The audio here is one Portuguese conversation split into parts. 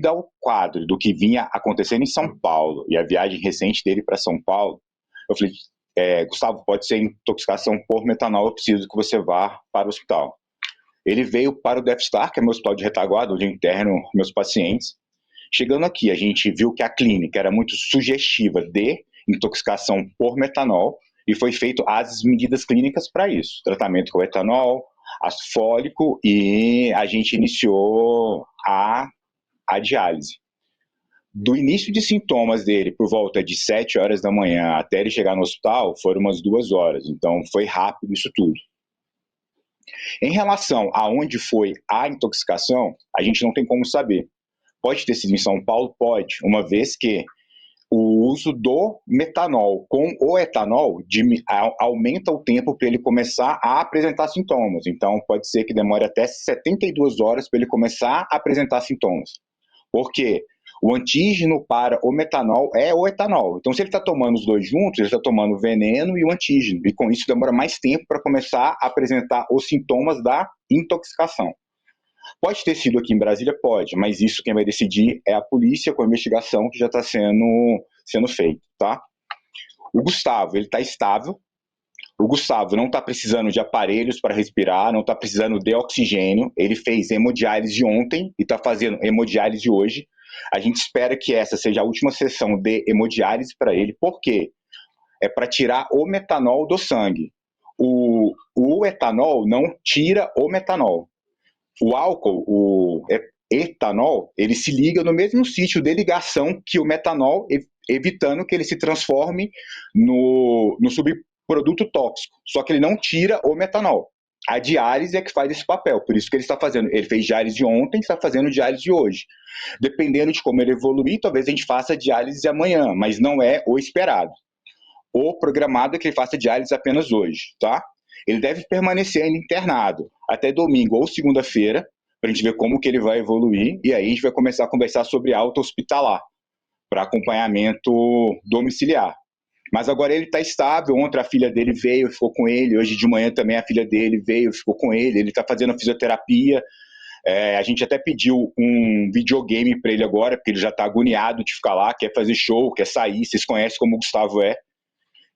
Dá o quadro do que vinha acontecendo em São Paulo e a viagem recente dele para São Paulo, eu falei, Gustavo, pode ser intoxicação por metanol, eu preciso que você vá para o hospital. Ele veio para o Death Star, que é meu hospital de retaguarda, onde eu interno meus pacientes. Chegando aqui, a gente viu que a clínica era muito sugestiva de intoxicação por metanol e foi feito as medidas clínicas para isso. Tratamento com etanol, ácido fólico, e a gente iniciou a diálise. Do início de sintomas dele, por volta de 7 horas da manhã até ele chegar no hospital, foram umas 2 horas. Então, foi rápido isso tudo. Em relação a onde foi a intoxicação, a gente não tem como saber. Pode ter sido em São Paulo? Pode, uma vez que o uso do metanol com o etanol aumenta o tempo para ele começar a apresentar sintomas. Então, pode ser que demore até 72 horas para ele começar a apresentar sintomas. Por quê? O antígeno para o metanol é o etanol. Então, se ele está tomando os dois juntos, ele está tomando o veneno e o antígeno. E com isso demora mais tempo para começar a apresentar os sintomas da intoxicação. Pode ter sido aqui em Brasília? Pode, mas isso quem vai decidir é a polícia com a investigação que já está sendo feita, tá? O Gustavo, ele está estável. O Gustavo não está precisando de aparelhos para respirar, não está precisando de oxigênio. Ele fez hemodiálise ontem e está fazendo hemodiálise hoje. A gente espera que essa seja a última sessão de hemodiálise para ele. Por quê? É para tirar o metanol do sangue. O etanol não tira o metanol. O álcool, o etanol, ele se liga no mesmo sítio de ligação que o metanol, evitando que ele se transforme no subproduto tóxico. Só que ele não tira o metanol. A diálise é que faz esse papel, por isso que ele está fazendo. Ele fez diálise ontem, está fazendo diálise hoje. Dependendo de como ele evoluir, talvez a gente faça diálise amanhã, mas não é o esperado. O programado é que ele faça diálise apenas hoje, tá? Ele deve permanecer ainda internado até domingo ou segunda-feira, para a gente ver como que ele vai evoluir, e aí a gente vai começar a conversar sobre alta hospitalar, para acompanhamento domiciliar. Mas agora ele está estável. Ontem a filha dele veio, ficou com ele. Hoje de manhã também a filha dele veio, ficou com ele. Ele está fazendo fisioterapia. A gente até pediu um videogame para ele agora, porque ele já está agoniado de ficar lá, quer fazer show, quer sair. Vocês conhecem como o Gustavo é.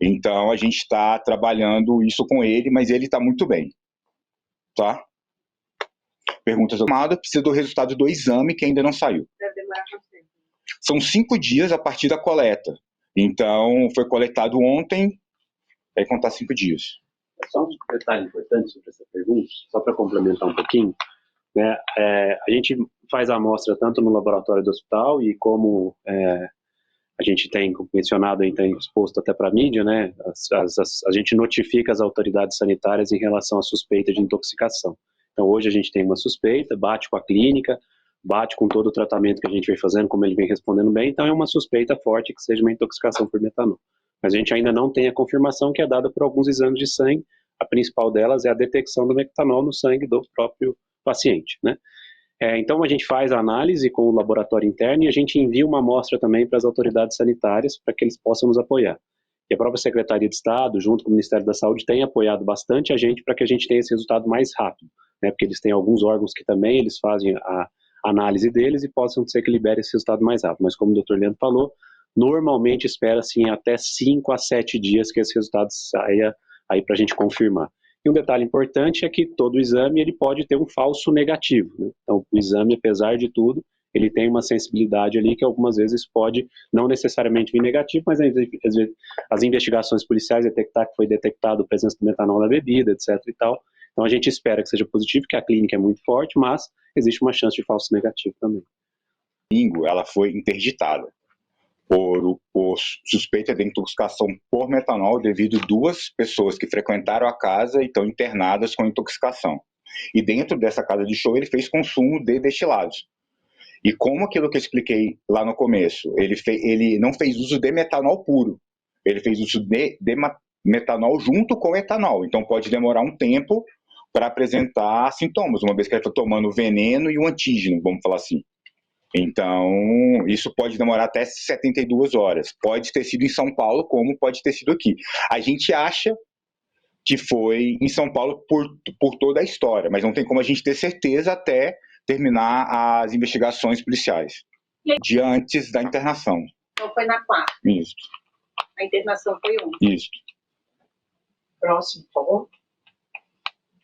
Então a gente está trabalhando isso com ele, mas ele está muito bem. Tá? Perguntas amadas, precisa do resultado do exame que ainda não saiu. Deve demorar quanto tempo? São 5 dias a partir da coleta. Então, foi coletado ontem, vai contar 5 dias. Só um detalhe importante sobre essa pergunta, só para complementar um pouquinho, né? A gente faz a amostra tanto no laboratório do hospital e como a gente tem mencionado, tem exposto até para a mídia, né? A gente notifica as autoridades sanitárias em relação à suspeita de intoxicação. Então, hoje a gente tem uma suspeita, bate com a clínica, bate com todo o tratamento que a gente vem fazendo, como ele vem respondendo bem, então é uma suspeita forte que seja uma intoxicação por metanol. Mas a gente ainda não tem a confirmação que é dada por alguns exames de sangue. A principal delas é a detecção do metanol no sangue do próprio paciente, né? Então a gente faz a análise com o laboratório interno e a gente envia uma amostra também para as autoridades sanitárias para que eles possam nos apoiar. E a própria Secretaria de Estado, junto com o Ministério da Saúde, tem apoiado bastante a gente para que a gente tenha esse resultado mais rápido, né? Porque eles têm alguns órgãos que também eles fazem a análise deles e possam ser que libere esse resultado mais rápido. Mas como o Dr. Leandro falou, normalmente espera-se até 5 a 7 dias que esse resultado saia aí para a gente confirmar. E um detalhe importante é que todo exame ele pode ter um falso negativo, né? Então, o exame, apesar de tudo, ele tem uma sensibilidade ali que algumas vezes pode não necessariamente vir negativo, mas as investigações policiais detectar que foi detectado a presença do metanol na bebida, etc. e tal. Então, a gente espera que seja positivo, que a clínica é muito forte, mas existe uma chance de falso negativo também. Domingo, ela foi interditada por suspeita de intoxicação por metanol devido a 2 pessoas que frequentaram a casa e estão internadas com intoxicação. E dentro dessa casa de show ele fez consumo de destilados. E como aquilo que eu expliquei lá no começo, ele não fez uso de metanol puro, ele fez uso de metanol junto com etanol. Então pode demorar um tempo para apresentar sintomas, uma vez que ele está tomando o veneno e o antígeno, vamos falar assim. Então, isso pode demorar até 72 horas. Pode ter sido em São Paulo, como pode ter sido aqui. A gente acha que foi em São Paulo por toda a história, mas não tem como a gente ter certeza até terminar as investigações policiais. dia antes da internação. Então foi na quarta. Isso. A internação foi ontem. Isso. Próximo, por favor.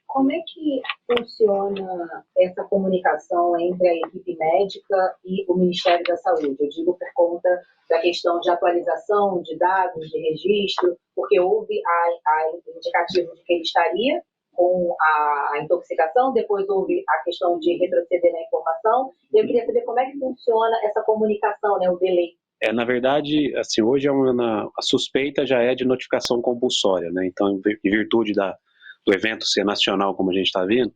Como é que funciona essa comunicação entre a equipe médica e o Ministério da Saúde? Eu digo por conta da questão de atualização de dados, de registro, porque houve a indicativo de que ele estaria com a intoxicação, depois houve a questão de retroceder na informação. Eu queria saber como é que funciona essa comunicação, né, o delay. Na verdade, assim, hoje a suspeita já é de notificação compulsória, né? Então, em virtude do evento ser nacional, como a gente está vendo,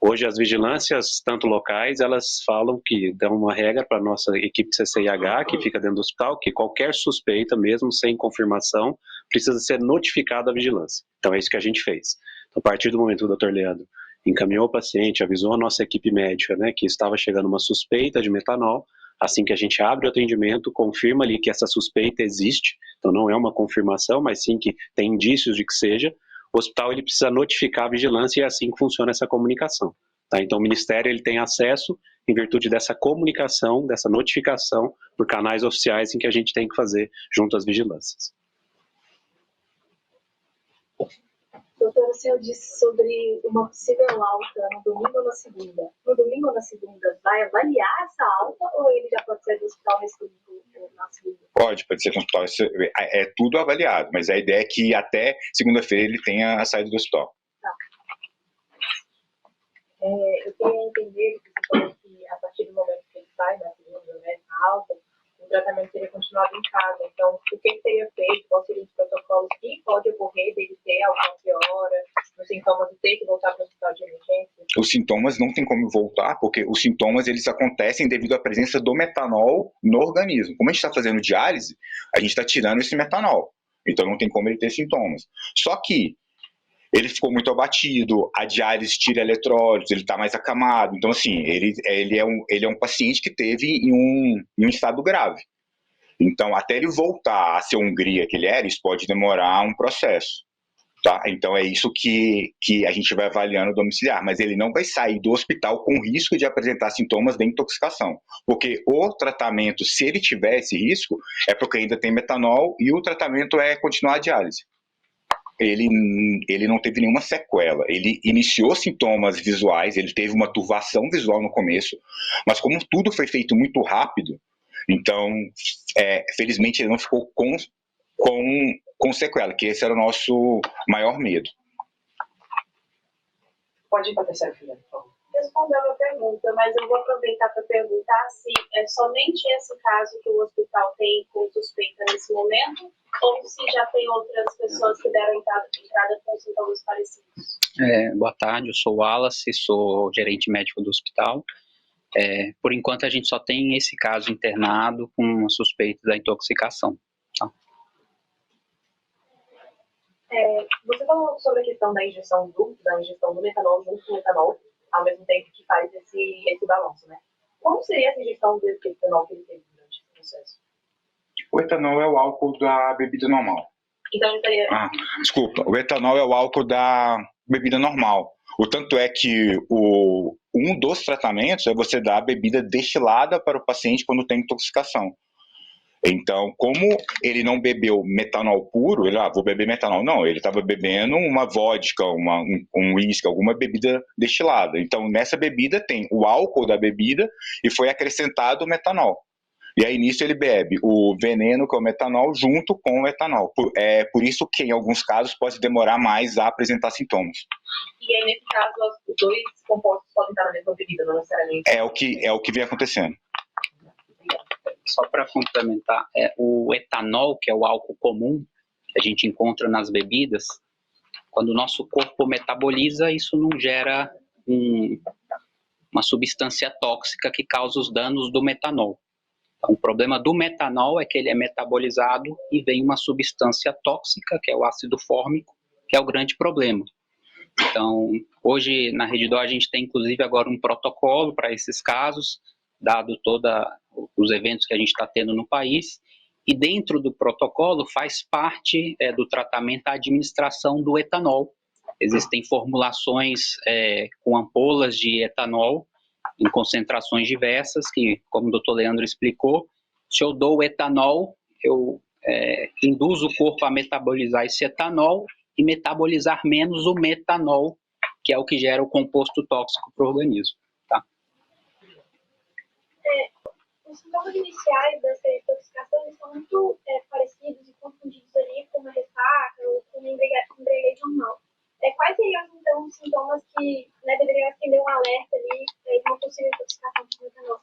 hoje as vigilâncias, tanto locais, elas falam que dão uma regra para a nossa equipe CCIH, que fica dentro do hospital, que qualquer suspeita, mesmo sem confirmação, precisa ser notificada à vigilância. Então é isso que a gente fez. Então, a partir do momento que o Dr. Leandro encaminhou o paciente, avisou a nossa equipe médica, né, que estava chegando uma suspeita de metanol, assim que a gente abre o atendimento, confirma ali que essa suspeita existe, então não é uma confirmação, mas sim que tem indícios de que seja, o hospital ele precisa notificar a vigilância e é assim que funciona essa comunicação. Tá? Então o Ministério ele tem acesso em virtude dessa comunicação, dessa notificação por canais oficiais em que a gente tem que fazer junto às vigilâncias. Doutora, o senhor disse sobre uma possível alta no domingo ou na segunda. No domingo ou na segunda, vai avaliar essa alta ou ele já pode sair do hospital nesse domingo ou na segunda? Pode ser no hospital. É tudo avaliado, mas a ideia é que até segunda-feira ele tenha a saída do hospital. Tá. Eu queria entender que você falou que a partir do momento que ele sai da segunda, né, na alta, o tratamento teria continuado em casa. Então, o que ele teria feito? Qual seria os protocolos que pode ocorrer dele ter alguma piora, os sintomas de ter que voltar para o hospital de emergência? Os sintomas não tem como voltar, porque os sintomas eles acontecem devido à presença do metanol no organismo. Como a gente está fazendo diálise, a gente está tirando esse metanol. Então não tem como ele ter sintomas. Só que ele ficou muito abatido, a diálise tira eletrólitos, ele está mais acamado. Então, assim, ele é um paciente que teve em um estado grave. Então, até ele voltar a ser Hungria que ele era, isso pode demorar um processo. Tá? Então, é isso que a gente vai avaliando domiciliar. Mas ele não vai sair do hospital com risco de apresentar sintomas de intoxicação. Porque o tratamento, se ele tiver esse risco, é porque ainda tem metanol e o tratamento é continuar a diálise. Ele não teve nenhuma sequela. Ele iniciou sintomas visuais, ele teve uma turvação visual no começo, mas como tudo foi feito muito rápido, então, felizmente, ele não ficou com sequela, que esse era o nosso maior medo. Pode ir para a terceira fila, por favor. Respondeu a minha pergunta, mas eu vou aproveitar para perguntar se é somente esse caso que o hospital tem com suspeita nesse momento, ou se já tem outras pessoas que deram entrada com sintomas parecidos. Boa tarde, eu sou o Wallace, sou gerente médico do hospital. Por enquanto a gente só tem esse caso internado com suspeita da intoxicação. Tá? Você falou sobre a questão da injeção do metanol junto com o etanol, ao mesmo tempo que faz esse balanço, né? Como seria essa injeção desse etanol que ele teve durante esse processo? O etanol é o álcool da bebida normal. Então ele estaria... Desculpa, o etanol é o álcool da bebida normal. O tanto é que um dos tratamentos é você dar a bebida destilada para o paciente quando tem intoxicação. Então, como ele não bebeu metanol puro, ele, vou beber metanol. Não, ele estava bebendo uma vodka, um uísque, alguma bebida destilada. Então, nessa bebida tem o álcool da bebida e foi acrescentado o metanol. E aí, nisso, ele bebe o veneno, que é o metanol, junto com o etanol. Por isso que, em alguns casos, pode demorar mais a apresentar sintomas. E aí, nesse caso, os dois compostos podem estar na mesma bebida, não necessariamente? É o que vem acontecendo. Só para complementar, o etanol, que é o álcool comum que a gente encontra nas bebidas, quando o nosso corpo metaboliza, isso não gera uma substância tóxica que causa os danos do metanol. Então, o problema do metanol é que ele é metabolizado e vem uma substância tóxica, que é o ácido fórmico, que é o grande problema. Então, hoje na Redditor a gente tem inclusive agora um protocolo para esses casos, dado todos os eventos que a gente está tendo no país, e dentro do protocolo faz parte do tratamento a administração do etanol. Existem formulações com ampolas de etanol em concentrações diversas, que, como o doutor Leandro explicou, se eu dou o etanol, eu induzo o corpo a metabolizar esse etanol e metabolizar menos o metanol, que é o que gera o composto tóxico para o organismo. Tá? Os sintomas iniciais dessa intoxicação são muito parecidos e confundidos ali com uma ressaca ou com uma embriaguez normal. Quais seriam, então, os sintomas que deveriam acender um alerta ali para uma possível intoxicação por metanol?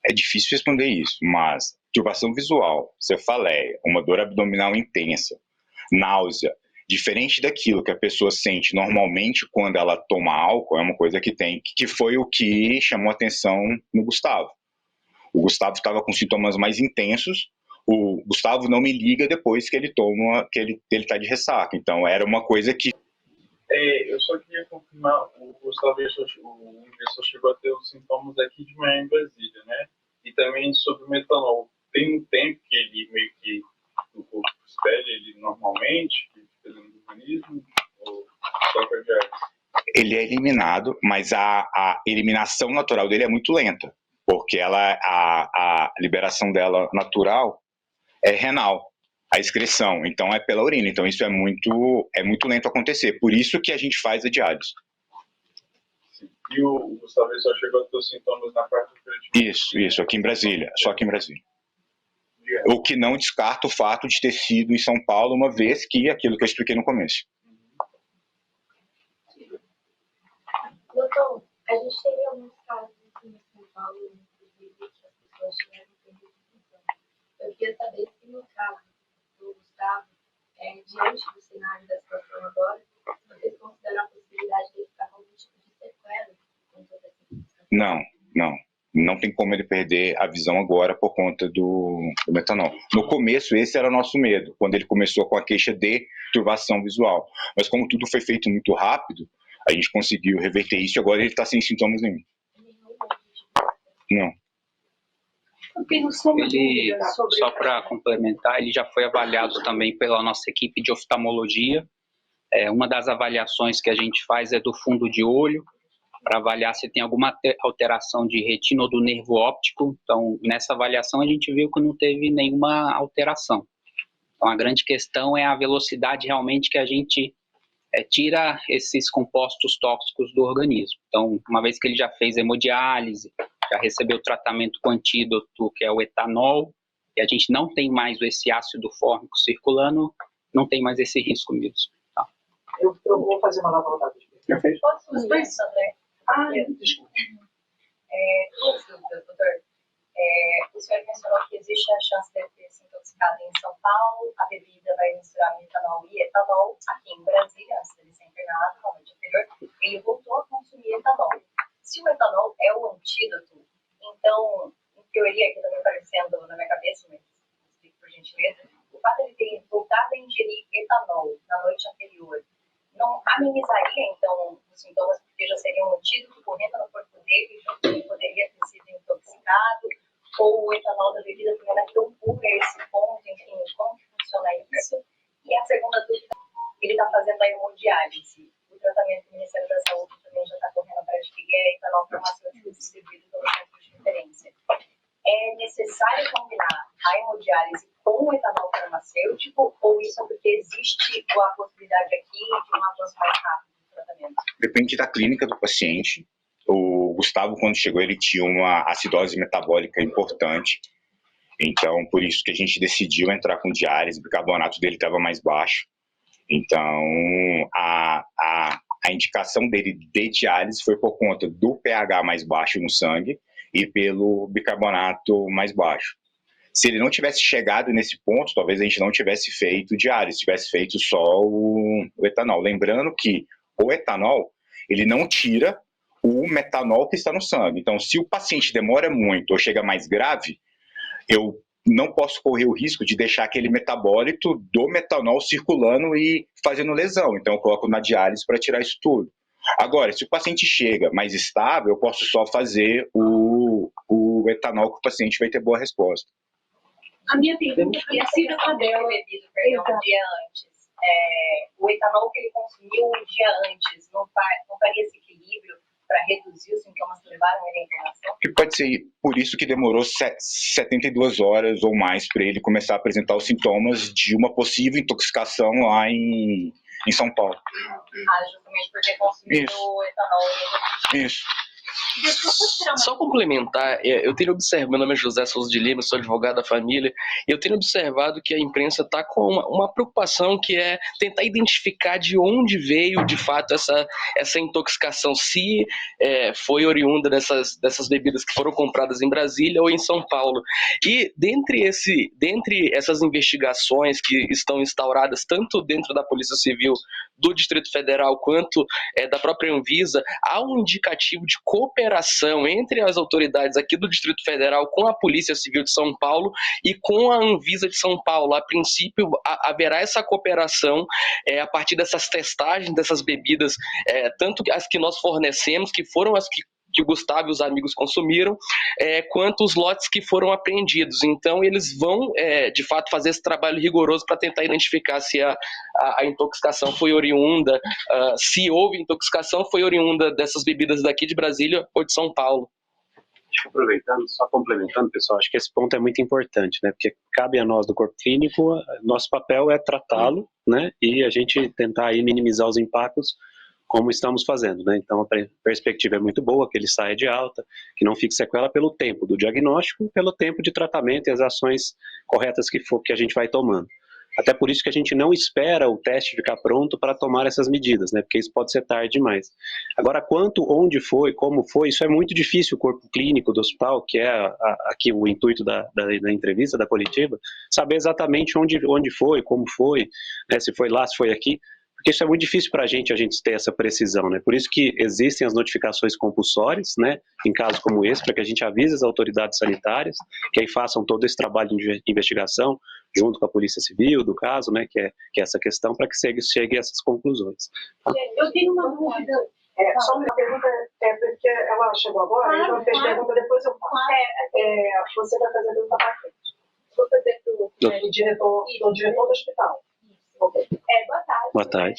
É difícil responder isso, mas turbação visual, cefaleia, uma dor abdominal intensa, náusea, diferente daquilo que a pessoa sente normalmente quando ela toma álcool, é uma coisa que foi o que chamou atenção no Gustavo. O Gustavo estava com sintomas mais intensos, o Gustavo não me liga depois que ele está de ressaca, então era uma coisa que... Eu só queria confirmar, o Gustavo, o investidor chegou a ter os sintomas aqui de manhã em Brasília, né? E também sobre o metanol. Tem um tempo que ele meio que o corpo expele ele normalmente, que fica dentro do organismo, ou troca de ar? Ele é eliminado, mas a eliminação natural dele é muito lenta, porque a liberação dela natural é renal, a excreção, então é pela urina, então isso é muito lento acontecer, por isso que a gente faz a diálise. Sim. E o Gustavo só chegou a ter os sintomas na quarta-feira de manhã? Isso, aqui em Brasília, só aqui em Brasília. O que não descarta o fato de ter sido em São Paulo, uma vez que aquilo que eu expliquei no começo. Doutor, a gente teve alguns casos aqui em São Paulo, inclusive, que as pessoas tiveram perdido função. Eu queria saber se no caso do Gustavo, diante do cenário da situação agora, vocês consideram a possibilidade de ele ficar com algum tipo de sequela? Não tem como ele perder a visão agora por conta do metanol. No começo, esse era o nosso medo, quando ele começou com a queixa de turbação visual. Mas como tudo foi feito muito rápido, a gente conseguiu reverter isso e agora ele está sem sintomas nenhum. Não. Ele, só para complementar, ele já foi avaliado também pela nossa equipe de oftalmologia. Uma das avaliações que a gente faz é do fundo de olho, para avaliar se tem alguma alteração de retina ou do nervo óptico. Então, nessa avaliação, a gente viu que não teve nenhuma alteração. Então, a grande questão é a velocidade realmente que a gente tira esses compostos tóxicos do organismo. Então, uma vez que ele já fez hemodiálise, já recebeu tratamento com antídoto, que é o etanol, e a gente não tem mais esse ácido fórmico circulando, não tem mais esse risco mesmo. Tá? Eu vou fazer uma nova rodada de perguntas. Perfeito. Posso fazer isso, André? Desculpa. Duas dúvidas, doutor. O senhor mencionou que existe a chance de ele ter se intoxicado em São Paulo, a bebida vai misturar metanol e etanol. Aqui em Brasília, antes dele ser internado, na noite anterior, ele voltou a consumir etanol. Se o etanol é o antídoto, então, em teoria, aqui também aparecendo na minha cabeça, mas explique por gentileza, o fato de ele ter voltado a ingerir etanol na noite anterior, não amenizaria, então, os sintomas, porque já seria um antídoto correndo no corpo dele, junto que ele poderia ter sido intoxicado, ou o etanol da bebida também não é tão puro a esse ponto, enfim, como que funciona isso? E a segunda dúvida, ele está fazendo a hemodiálise. O tratamento do Ministério da Saúde também já está correndo para adquirir a etanol farmacêutico distribuído pelos centros de referência. É necessário combinar a hemodiálise com o etanol farmacêutico, ou isso é porque existe a possibilidade aqui de um avanço mais rápido do tratamento? Depende da clínica do paciente. O Gustavo, quando chegou, ele tinha uma acidose metabólica importante. Então, por isso que a gente decidiu entrar com diálise, o bicarbonato dele estava mais baixo. Então, a indicação dele de diálise foi por conta do pH mais baixo no sangue e pelo bicarbonato mais baixo. Se ele não tivesse chegado nesse ponto, talvez a gente não tivesse feito diálise, tivesse feito só o etanol. Lembrando que o etanol, ele não tira o metanol que está no sangue. Então, se o paciente demora muito ou chega mais grave, eu não posso correr o risco de deixar aquele metabólito do metanol circulando e fazendo lesão. Então, eu coloco na diálise para tirar isso tudo. Agora, se o paciente chega mais estável, eu posso só fazer o etanol que o paciente vai ter boa resposta. A minha pergunta é se a tabela bebido, perdão, um dia antes, o etanol que ele consumiu um dia antes não faria esse equilíbrio para para reduzir os sintomas que levaram ele à internação? E pode ser por isso que demorou 72 horas ou mais para ele começar a apresentar os sintomas de uma possível intoxicação lá em São Paulo. Justamente por ter consumido etanol. Isso. Só complementar, eu tenho observado, meu nome é José Souza de Lima, sou advogado da família, e eu tenho observado que a imprensa está com uma preocupação que é tentar identificar de onde veio de fato essa intoxicação, se foi oriunda dessas bebidas que foram compradas em Brasília ou em São Paulo. E dentre essas investigações que estão instauradas tanto dentro da Polícia Civil do Distrito Federal quanto da própria Anvisa, há um indicativo de cooperação entre as autoridades aqui do Distrito Federal com a Polícia Civil de São Paulo e com a Anvisa de São Paulo. A princípio, haverá essa cooperação a partir dessas testagens dessas bebidas, tanto as que nós fornecemos, que foram as que o Gustavo e os amigos consumiram, quanto os lotes que foram apreendidos. Então, eles vão, de fato, fazer esse trabalho rigoroso para tentar identificar se a intoxicação foi oriunda, se houve intoxicação, foi oriunda dessas bebidas daqui de Brasília ou de São Paulo. Aproveitando, só complementando, pessoal, acho que esse ponto é muito importante, né? Porque cabe a nós do corpo clínico, nosso papel é tratá-lo, né? E a gente tentar aí minimizar os impactos como estamos fazendo, né? Então a perspectiva é muito boa, que ele saia de alta, que não fique sequela pelo tempo do diagnóstico, pelo tempo de tratamento e as ações corretas que a gente vai tomando. Até por isso que a gente não espera o teste ficar pronto para tomar essas medidas, né? Porque isso pode ser tarde demais. Agora, quanto, onde foi, como foi, isso é muito difícil o corpo clínico do hospital, que é aqui o intuito da entrevista, da coletiva, saber exatamente onde foi, como foi, né? Se foi lá, se foi aqui. Porque isso é muito difícil para a gente ter essa precisão, né? Por isso que existem as notificações compulsórias, né? Em casos como esse, para que a gente avise as autoridades sanitárias, que aí façam todo esse trabalho de investigação, junto com a Polícia Civil do caso, né? Que é essa questão, para que chegue a essas conclusões. Tá? Eu tenho uma dúvida. Só uma pergunta, porque ela chegou agora, então fez pergunta, depois eu faço. Você vai fazer a pergunta para frente. Vou fazer para o diretor do hospital. Boa tarde. Boa tarde.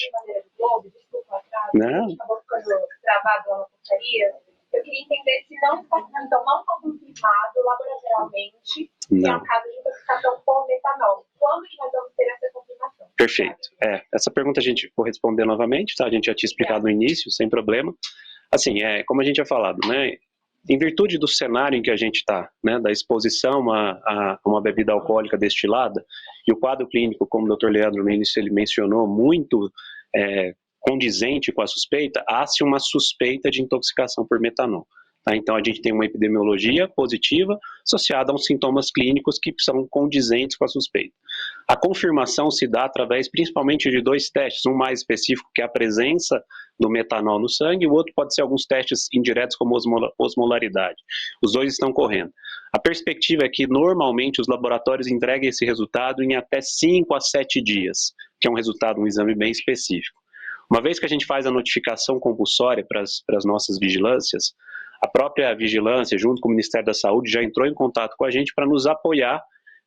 Desculpa o atraso. Não. Acabou ficando travado lá na portaria. Eu queria entender se não está confirmado laboratorialmente que é um caso de intoxicação por metanol. Quando que nós vamos ter essa confirmação? Perfeito. Essa pergunta a gente vou responder novamente, tá? A gente já tinha explicado no início, sem problema. Assim, como a gente tinha falado, né? Em virtude do cenário em que a gente está, né, da exposição a uma bebida alcoólica destilada, e o quadro clínico, como o Dr. Leandro no início ele mencionou, muito condizente com a suspeita, há-se uma suspeita de intoxicação por metanol. Tá? Então, a gente tem uma epidemiologia positiva associada a uns sintomas clínicos que são condizentes com a suspeita. A confirmação se dá através, principalmente, de 2 testes, um mais específico, que é a presença do metanol no sangue, e o outro pode ser alguns testes indiretos, como osmolaridade. Os 2 estão correndo. A perspectiva é que, normalmente, os laboratórios entreguem esse resultado em até 5 a 7 dias, que é um exame bem específico. Uma vez que a gente faz a notificação compulsória para as nossas vigilâncias, a própria vigilância, junto com o Ministério da Saúde, já entrou em contato com a gente para nos apoiar,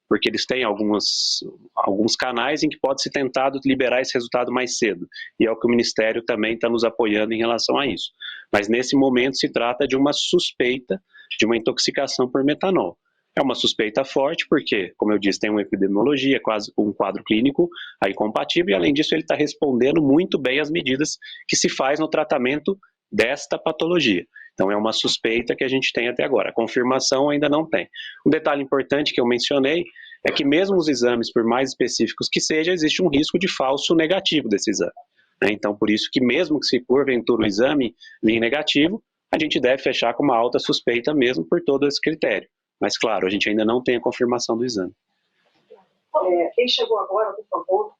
porque eles têm alguns canais em que pode ser tentado liberar esse resultado mais cedo. E é o que o Ministério também está nos apoiando em relação a isso. Mas nesse momento se trata de uma suspeita de uma intoxicação por metanol. É uma suspeita forte porque, como eu disse, tem uma epidemiologia, quase um quadro clínico aí compatível, e além disso ele está respondendo muito bem às medidas que se faz no tratamento desta patologia. Então é uma suspeita que a gente tem até agora. A confirmação ainda não tem. Um detalhe importante que eu mencionei é que mesmo os exames, por mais específicos que sejam, existe um risco de falso negativo desse exame. Né? Então por isso que mesmo que se porventura o exame vir negativo, a gente deve fechar com uma alta suspeita mesmo por todo esse critério. Mas claro, a gente ainda não tem a confirmação do exame. Quem chegou agora, por favor.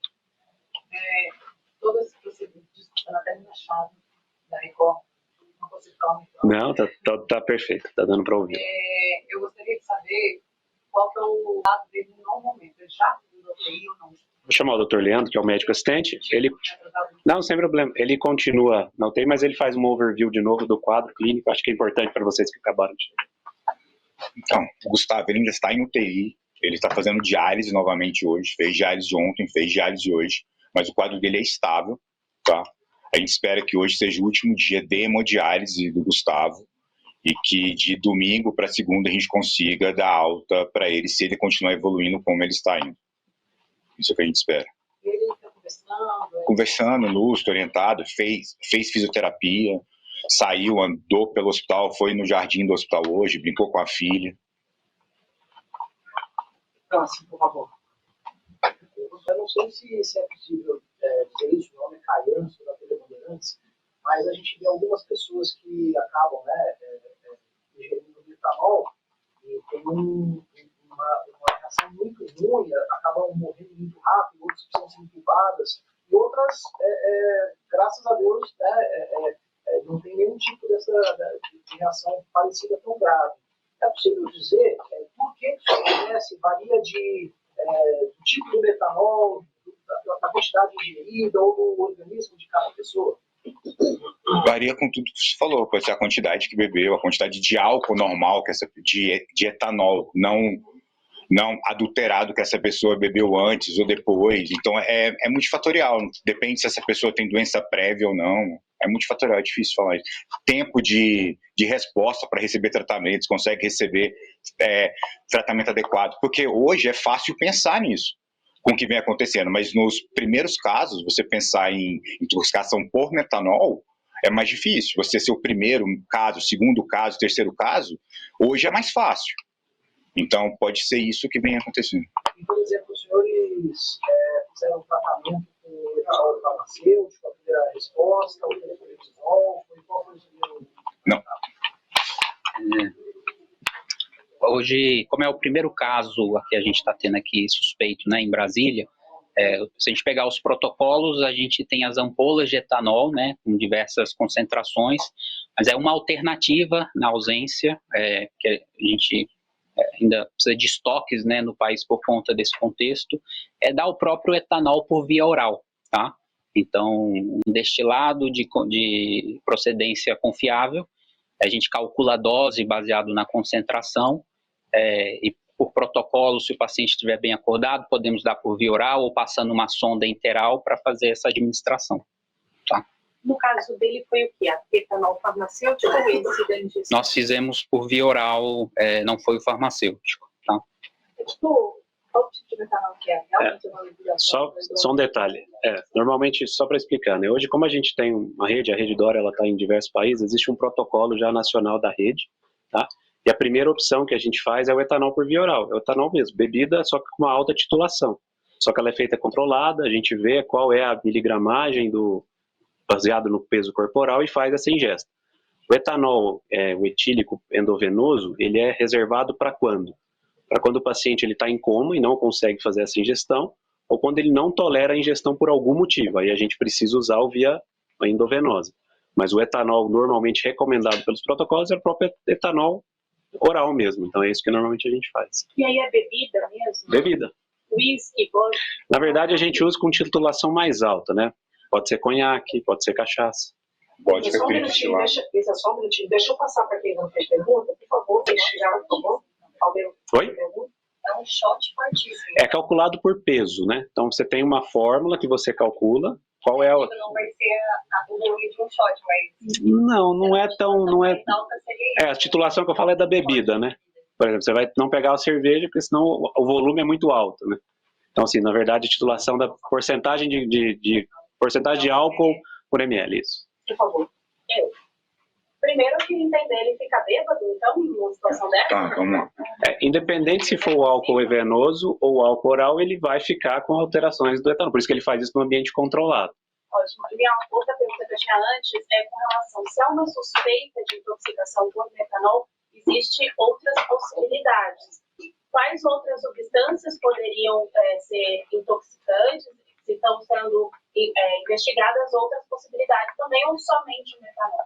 Todo esse procedimento, desculpa, na termina chave da Record. Não, tá perfeito, tá dando para ouvir. Eu gostaria de saber qual que é o dado dele no momento. Ele já fez o UTI ou não? Vou chamar o Dr. Leandro, que é o médico assistente. Não, sem problema. Ele continua na UTI, mas ele faz um overview de novo do quadro clínico. Acho que é importante para vocês que acabaram de chegar. Então, o Gustavo, ele ainda está em UTI. Ele está fazendo diálise novamente hoje. Fez diálise ontem, fez diálise hoje. Mas o quadro dele é estável, tá? A gente espera que hoje seja o último dia de hemodiálise do Gustavo e que de domingo para segunda a gente consiga dar alta para ele, se ele continuar evoluindo como ele está indo. Isso é o que a gente espera. Ele está conversando? Conversando, lúcido, orientado, fez fisioterapia, saiu, andou pelo hospital, foi no jardim do hospital hoje, brincou com a filha. Próximo, por favor. Eu não sei se é possível dizer isso, o nome é Caian, sou da TV Bandeirantes, mas a gente vê algumas pessoas que acabam ingerindo metanol e tem uma reação muito ruim, acabam morrendo muito rápido, outras precisam ser entubadas, e outras, graças a Deus, não tem nenhum tipo de reação parecida tão grave. É possível dizer por que isso acontece? Varia do tipo do metanol, da quantidade ingerida ou do organismo de cada pessoa? Varia com tudo que você falou, pode ser a quantidade que bebeu, a quantidade de álcool normal, de etanol, não adulterado que essa pessoa bebeu antes ou depois. Então é multifatorial, depende se essa pessoa tem doença prévia ou não. É multifatorial, é difícil falar isso. Tempo de resposta para receber tratamentos, consegue receber tratamento adequado, porque hoje é fácil pensar nisso, com o que vem acontecendo, mas nos primeiros casos, você pensar em intoxicação por metanol, é mais difícil. Você ser o primeiro caso, segundo caso, terceiro caso, hoje é mais fácil. Então, pode ser isso que vem acontecendo. E, por exemplo, os senhores fizeram um tratamento com o etanol farmacêutico, a primeira resposta, o telefonizol, qual foi o seu... Não. Hoje, como é o primeiro caso que a gente está tendo aqui suspeito, né, em Brasília, se a gente pegar os protocolos, a gente tem as ampolas de etanol, né, com diversas concentrações, mas é uma alternativa na ausência, que a gente ainda precisa de estoques, né, no país por conta desse contexto, dar o próprio etanol por via oral, tá? Então, um destilado de procedência confiável, a gente calcula a dose baseado na concentração, e por protocolo, se o paciente estiver bem acordado, podemos dar por via oral ou passando uma sonda interal para fazer essa administração, tá? No caso dele foi o quê? A etanol farmacêutico ou esse da injeção? Nós fizemos por via oral, não foi o farmacêutico, tá? Qual tipo de etanol que é? Realmente uma Só um detalhe. Normalmente, só para explicar, né? Hoje, como a gente tem uma rede, a Rede Dora está em diversos países, existe um protocolo já nacional da rede, tá? E a primeira opção que a gente faz é o etanol por via oral. É o etanol mesmo, bebida, só que com uma alta titulação. Só que ela é feita controlada, a gente vê qual é a miligramagem baseado no peso corporal e faz essa ingesta. O etanol, o etílico endovenoso, ele é reservado para quando? Para quando o paciente está em coma e não consegue fazer essa ingestão, ou quando ele não tolera a ingestão por algum motivo. Aí a gente precisa usar o via endovenosa. Mas o etanol normalmente recomendado pelos protocolos é o próprio etanol oral mesmo. Então é isso que normalmente a gente faz. E aí é bebida mesmo? Bebida. Whisky, vodka? Na verdade, a gente usa com titulação mais alta, né? Pode ser conhaque, pode ser cachaça. Pode ser Só um minutinho, deixa eu passar para quem não fez pergunta, por favor, por favor. Oi? É um shot fortíssimo. É calculado por peso, né? Então você tem uma fórmula que você calcula. Qual é a... Não vai ser a volume de um shot, mas... Não é tão... Não é... A titulação que eu falo é da bebida, né? Por exemplo, você vai não pegar a cerveja, porque senão o volume é muito alto, né? Então, assim, na verdade, a titulação da porcentagem porcentagem de álcool por ml, isso. Por favor. Primeiro eu queria entender, ele fica bêbado, então, numa situação dessa? Tá, vamos lá. Independente se for o álcool venoso ou o álcool oral, ele vai ficar com alterações do etanol. Por isso que ele faz isso no ambiente controlado. Ótimo. E a outra pergunta que eu tinha antes é com relação, se há uma suspeita de intoxicação por metanol, existem outras possibilidades. Quais outras substâncias poderiam ser intoxicantes? Se estão sendo investigadas outras possibilidades também, ou somente o metanol?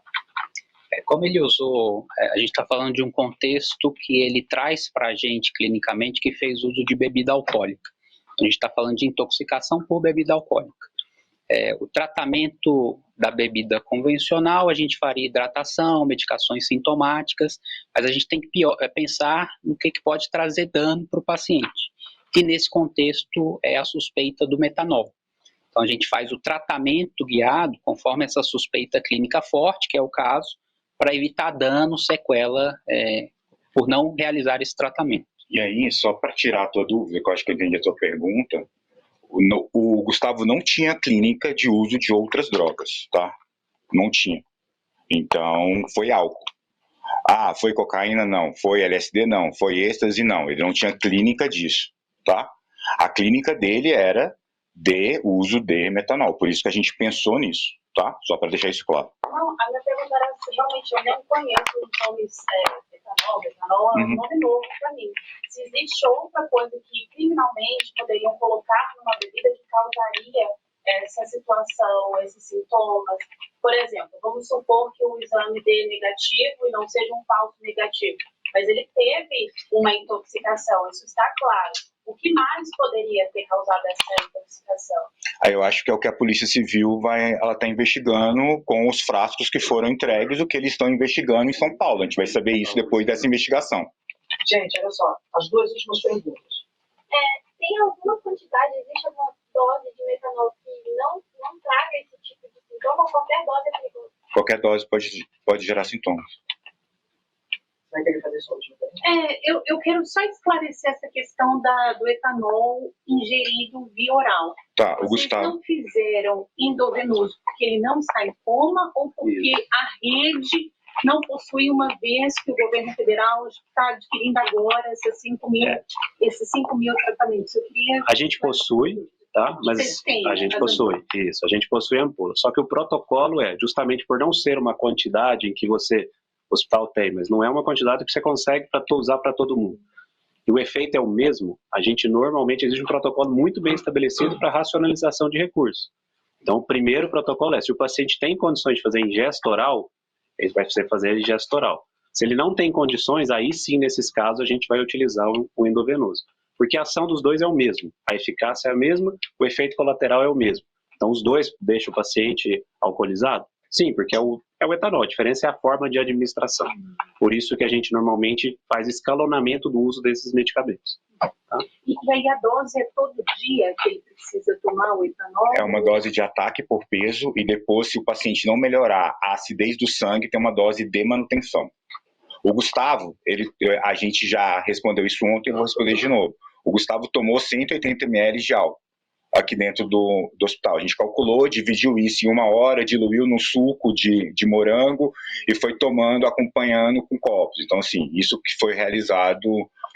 Como ele usou, a gente está falando de um contexto que ele traz para a gente clinicamente que fez uso de bebida alcoólica. A gente está falando de intoxicação por bebida alcoólica. O tratamento da bebida convencional, a gente faria hidratação, medicações sintomáticas, mas a gente tem que pensar no que pode trazer dano para o paciente. E nesse contexto é a suspeita do metanol. Então a gente faz o tratamento guiado conforme essa suspeita clínica forte, que é o caso, para evitar dano, sequela, por não realizar esse tratamento. E aí, só para tirar a tua dúvida, que eu acho que eu entendi a tua pergunta, o Gustavo não tinha clínica de uso de outras drogas, tá? Não tinha. Então, foi álcool. Ah, foi cocaína? Não. Foi LSD? Não. Foi êxtase? Não. Ele não tinha clínica disso, tá? A clínica dele era de uso de metanol, por isso que a gente pensou nisso, tá? Só para deixar isso claro. Não, a minha pergunta era se realmente eu não conheço os nomes metanol é um nome novo para mim. Se existe outra coisa que criminalmente poderiam colocar numa bebida que causaria essa situação, esses sintomas. Por exemplo, vamos supor que o exame dê negativo e não seja um falso negativo, mas ele teve uma intoxicação, isso está claro. O que mais poderia ter causado essa intoxicação? Aí eu acho que é o que a Polícia Civil ela está investigando com os frascos que foram entregues, o que eles estão investigando em São Paulo. A gente vai saber isso depois dessa investigação. Gente, olha só, as duas últimas perguntas. Tem alguma quantidade, existe alguma dose de metanol que não traga esse tipo de sintoma? Qualquer dose é perigosa? Qualquer dose pode gerar sintomas. Vai querer fazer sua última pergunta? Eu quero só esclarecer essa questão do etanol ingerido via oral. Tá, o Vocês Gustavo. não fizeram endovenoso porque ele não está em coma ou porque a rede não possui, uma vez que o governo federal está adquirindo agora esses 5 mil tratamentos? A gente possui, tá? Mas a gente possui, isso, a gente possui ampula. Só que o protocolo justamente por não ser uma quantidade em que o hospital tem, mas não é uma quantidade que você consegue usar para todo mundo. E o efeito é o mesmo, a gente normalmente exige um protocolo muito bem estabelecido para racionalização de recursos. Então, o primeiro protocolo se o paciente tem condições de fazer ingesta oral, ele vai fazer ingesta oral. Se ele não tem condições, aí sim, nesses casos, a gente vai utilizar o endovenoso. Porque a ação dos dois é o mesmo, a eficácia é a mesma, o efeito colateral é o mesmo. Então, os dois deixam o paciente alcoolizado? Sim, porque é o etanol, a diferença é a forma de administração. Por isso que a gente normalmente faz escalonamento do uso desses medicamentos. Tá? E aí a dose é todo dia que ele precisa tomar o etanol? É uma dose de ataque por peso e depois, se o paciente não melhorar a acidez do sangue, tem uma dose de manutenção. O Gustavo, a gente já respondeu isso ontem, eu vou responder de novo. O Gustavo tomou 180 ml de álcool aqui dentro do hospital. A gente calculou, dividiu isso em 1 hora, diluiu no suco de morango e foi tomando, acompanhando com copos. Então, assim, isso que foi realizado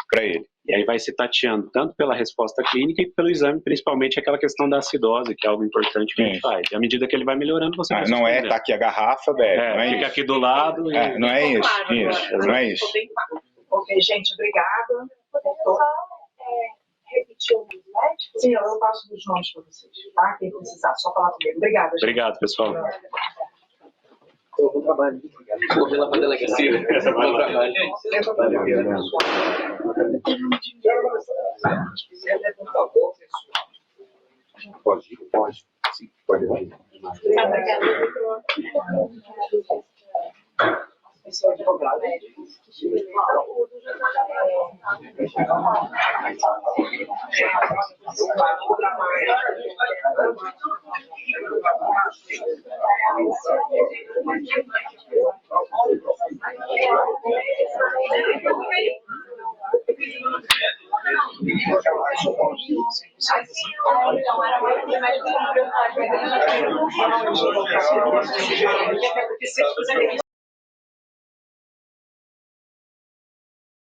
para ele. E aí vai se tateando tanto pela resposta clínica e pelo exame, principalmente aquela questão da acidose, que é algo importante que a gente faz. E à medida que ele vai melhorando, você vai não tá aqui a garrafa, bebe. Não é fica isso. aqui do lado. Não é isso. Não é isso. Ok, gente, obrigada. Poderia só repetir os médicos? Sim, eu passo dos nomes para vocês, tá? Quem precisar, só falar comigo. Obrigada, gente. Obrigado, pessoal. Eu vou trabalhar. Vou lá para a delegacia. Pode. Sim, pode. Esse é o advogado.